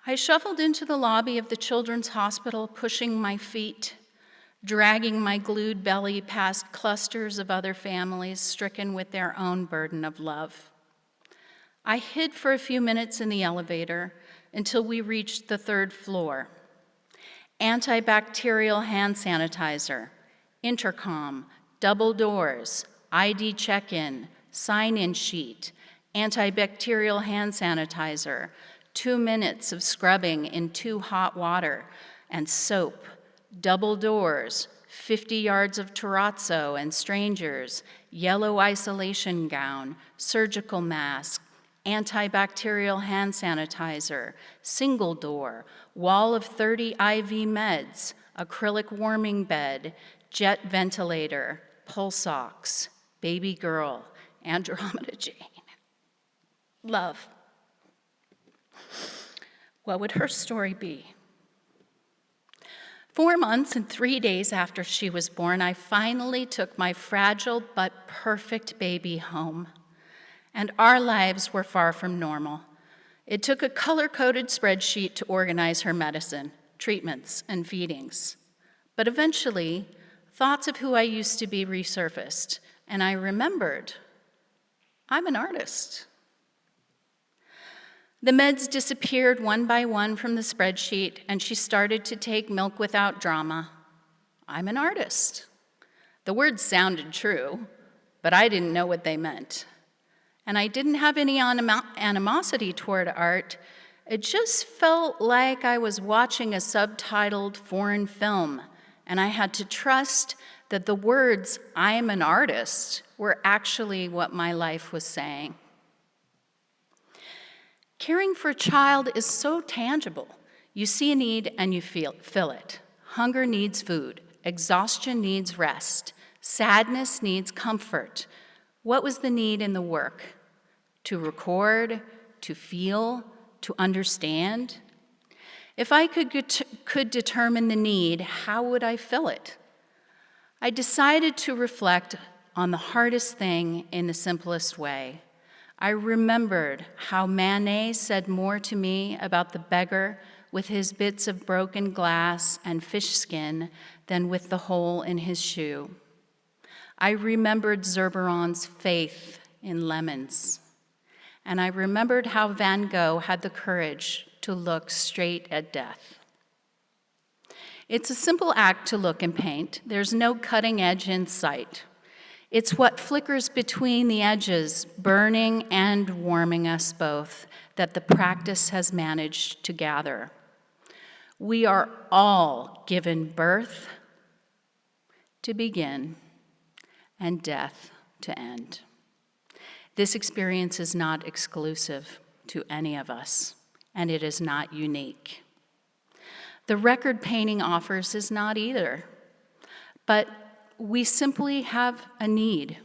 I shuffled into the lobby of the Children's Hospital, pushing my feet, dragging my glued belly past clusters of other families stricken with their own burden of love. I hid for a few minutes in the elevator until we reached the 3rd floor. Antibacterial hand sanitizer, intercom, double doors, ID check-in, sign-in sheet, antibacterial hand sanitizer, 2 minutes of scrubbing in too hot water, and soap, double doors, 50 yards of terrazzo and strangers, yellow isolation gown, surgical mask, antibacterial hand sanitizer, single door, wall of 30 IV meds, acrylic warming bed, jet ventilator, pulse ox, baby girl, Andromeda Jane. Love. What would her story be? 4 months and 3 days after she was born, I finally took my fragile but perfect baby home. And our lives were far from normal. It took a color-coded spreadsheet to organize her medicine, treatments, and feedings. But eventually, thoughts of who I used to be resurfaced, and I remembered, I'm an artist. The meds disappeared one by one from the spreadsheet, and she started to take milk without drama. I'm an artist. The words sounded true, but I didn't know what they meant. And I didn't have any animosity toward art. It just felt like I was watching a subtitled foreign film, and I had to trust that the words, I am an artist, were actually what my life was saying. Caring for a child is so tangible. You see a need and you fill it. Hunger needs food. Exhaustion needs rest. Sadness needs comfort. What was the need in the work? To record, to feel, to understand? If I could determine the need, how would I fill it? I decided to reflect on the hardest thing in the simplest way. I remembered how Manet said more to me about the beggar with his bits of broken glass and fish skin than with the hole in his shoe. I remembered Zurbaron's faith in lemons. And I remembered how Van Gogh had the courage to look straight at death. It's a simple act to look and paint. There's no cutting edge in sight. It's what flickers between the edges, burning and warming us both, that the practice has managed to gather. We are all given birth to begin and death to end. This experience is not exclusive to any of us, and it is not unique. The record painting offers is not either, but we simply have a need.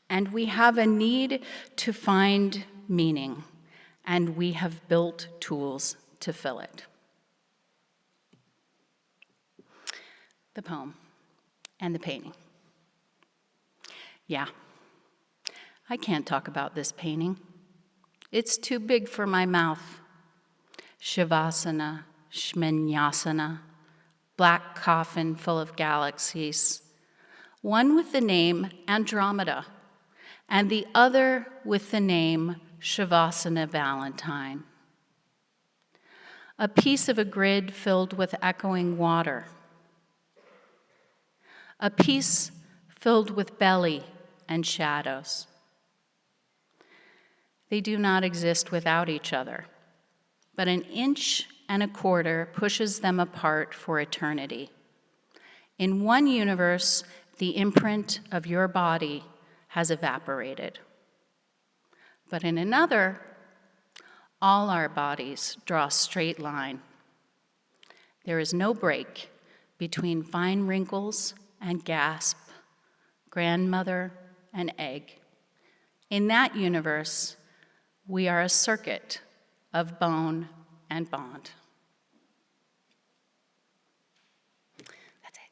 And we have a need to find meaning, and we have built tools to fill it. The poem and the painting. Yeah, I can't talk about this painting. It's too big for my mouth. Shavasana, Shmenyasana, black coffin full of galaxies, one with the name Andromeda, and the other with the name Shavasana Valentine. A piece of a grid filled with echoing water. A piece filled with belly and shadows. They do not exist without each other, but an inch and a quarter pushes them apart for eternity. In one universe, the imprint of your body has evaporated. But in another, all our bodies draw a straight line. There is no break between fine wrinkles and gasp, grandmother and egg. In that universe, we are a circuit of bone and bond. That's it.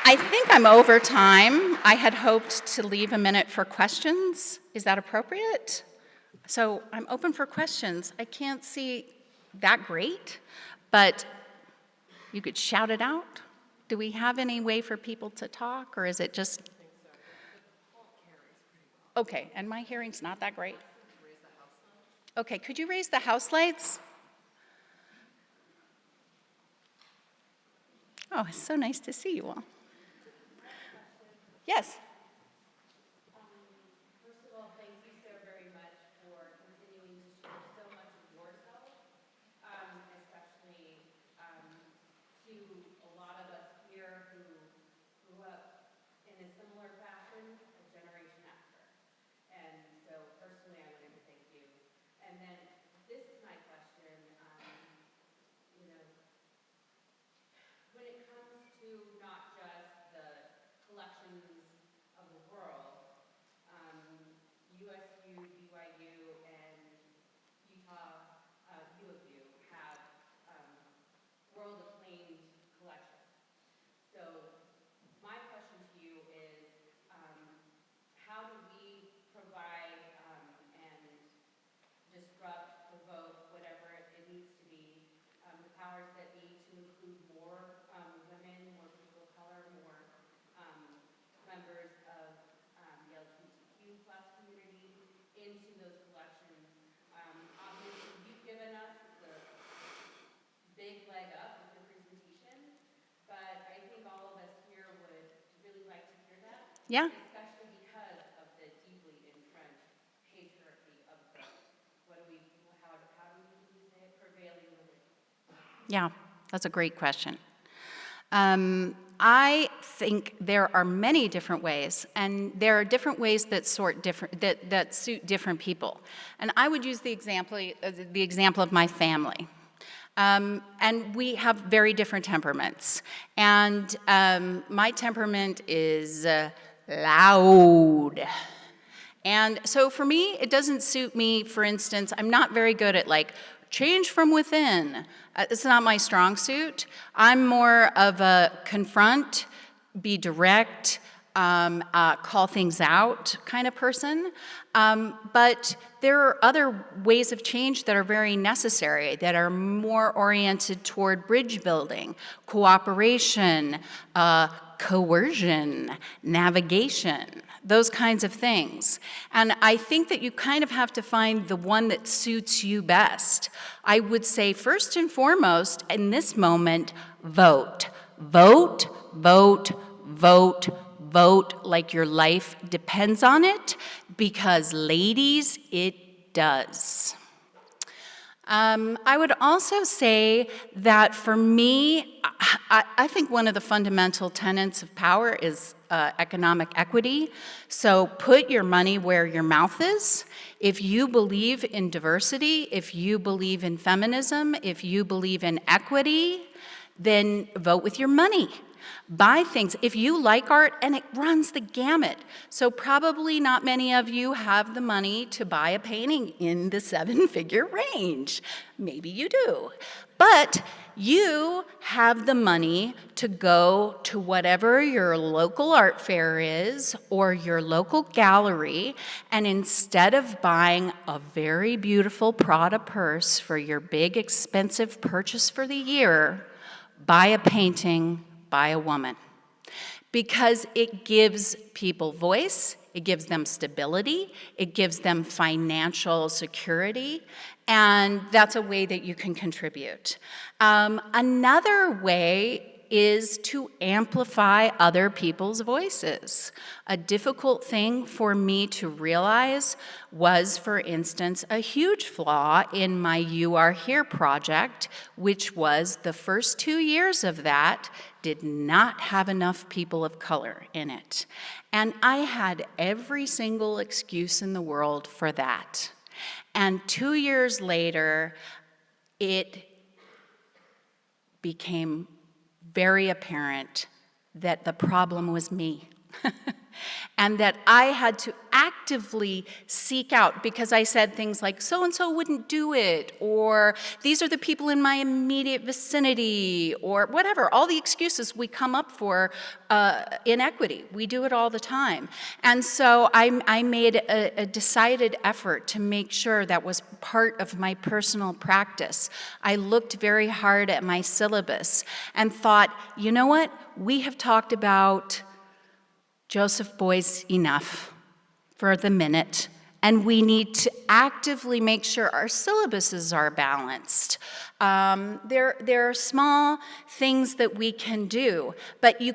I think I'm over time. I had hoped to leave a minute for questions. Is that appropriate? So I'm open for questions. I can't see that great, but you could shout it out. Do we have any way for people to talk, or is it just? Okay, and my hearing's not that great. Okay, could you raise the house lights? Oh, it's so nice to see you all. Yes. First of all, thank you so very much for continuing to share so much of yourself, especially to a lot of us here who grew up in a similar fashion a generation after. And so personally, I wanted to thank you. And then this is my question, when it comes to not just the collections of the world, USU, BYU, and Utah, U of U have world acclaimed collections. So my question to you is, how do we provide and disrupt, provoke, whatever it needs to be, the powers that be to include more women, more people of color, more members of the LGBTQ plus community into those collections. Obviously, you've given us the big leg up with your presentation, but I think all of us here would really like to hear that. Yeah. Especially because of the deeply entrenched patriarchy of the, how do we say it, prevailing religion. Yeah, that's a great question. I think there are many different ways, and there are different ways that that suit different people. And I would use the example of my family. And we have very different temperaments. And my temperament is loud. And so for me, it doesn't suit me, for instance, I'm not very good at like change from within. It's not my strong suit. I'm more of a confront, be direct, call things out kind of person. But there are other ways of change that are very necessary, that are more oriented toward bridge building, cooperation, coercion, navigation, those kinds of things. And I think that you kind of have to find the one that suits you best. I would say first and foremost, in this moment, vote. Vote, vote, vote, vote like your life depends on it, because ladies, it does. I would also say that for me, I think one of the fundamental tenets of power is economic equity. So put your money where your mouth is. If you believe in diversity, if you believe in feminism, if you believe in equity, then vote with your money. Buy things. If you like art, and it runs the gamut. So probably not many of you have the money to buy a painting in the 7-figure range. Maybe you do. But you have the money to go to whatever your local art fair is or your local gallery, and instead of buying a very beautiful Prada purse for your big expensive purchase for the year, buy a painting by a woman, because it gives people voice, it gives them stability, it gives them financial security, and that's a way that you can contribute. Another way is to amplify other people's voices. A difficult thing for me to realize was, for instance, a huge flaw in my You Are Here project, which was the first 2 years of that did not have enough people of color in it. And I had every single excuse in the world for that. And 2 years later, it became very apparent that the problem was me. And that I had to actively seek out, because I said things like, so-and-so wouldn't do it, or these are the people in my immediate vicinity, or whatever, all the excuses we come up for inequity. We do it all the time. And so I made a decided effort to make sure that was part of my personal practice. I looked very hard at my syllabus and thought, you know what? We have talked about Joseph Beuys enough for the minute, and we need to actively make sure our syllabuses are balanced. There are small things that we can do, but you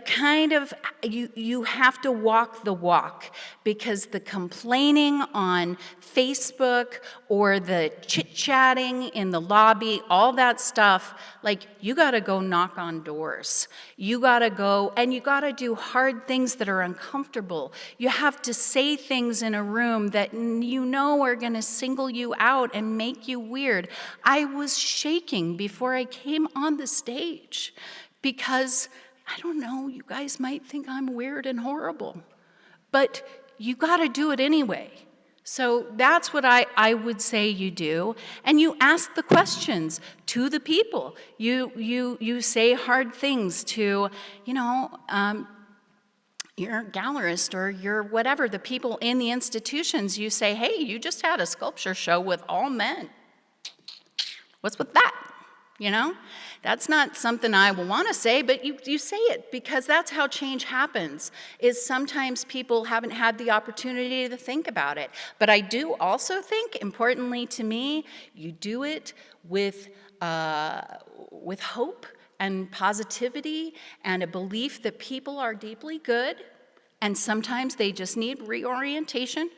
have to walk the walk, because the complaining on Facebook or the chit-chatting in the lobby, all that stuff, like, you gotta go knock on doors. You gotta go, and you gotta do hard things that are uncomfortable. You have to say things in a room that you know are gonna single you out and make you weird. I was shaking before I came on the stage, because, I don't know, you guys might think I'm weird and horrible, but you gotta do it anyway. So that's what I would say you do, and you ask the questions to the people. You say hard things to, your gallerist or your whatever, the people in the institutions. You say, hey, you just had a sculpture show with all men. What's with that? That's not something I will want to say, but you say it, because that's how change happens, is sometimes people haven't had the opportunity to think about it. But I do also think, importantly to me, you do it with hope and positivity and a belief that people are deeply good, and sometimes they just need reorientation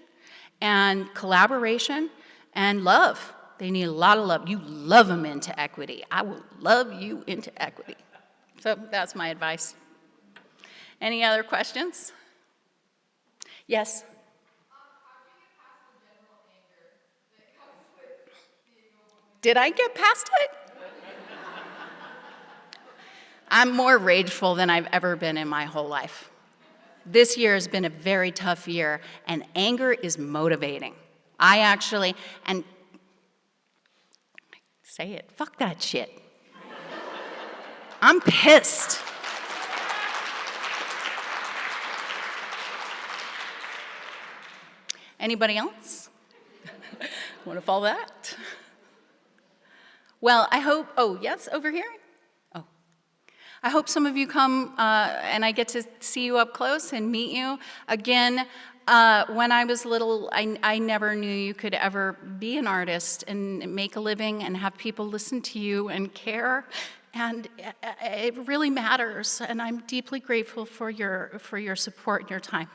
and collaboration and love. They need a lot of love. You love them into equity. I will love you into equity. So that's my advice. Any other questions? Yes? Did I get past it? I'm more rageful than I've ever been in my whole life. This year has been a very tough year, and anger is motivating. Say it. Fuck that shit. I'm pissed. Anybody else? Want to follow that? Well, I hope, oh, yes, over here? Oh. I hope some of you come and I get to see you up close and meet you. Again, when I was little, I never knew you could ever be an artist and make a living and have people listen to you and care. And it really matters, and I'm deeply grateful for your support and your time.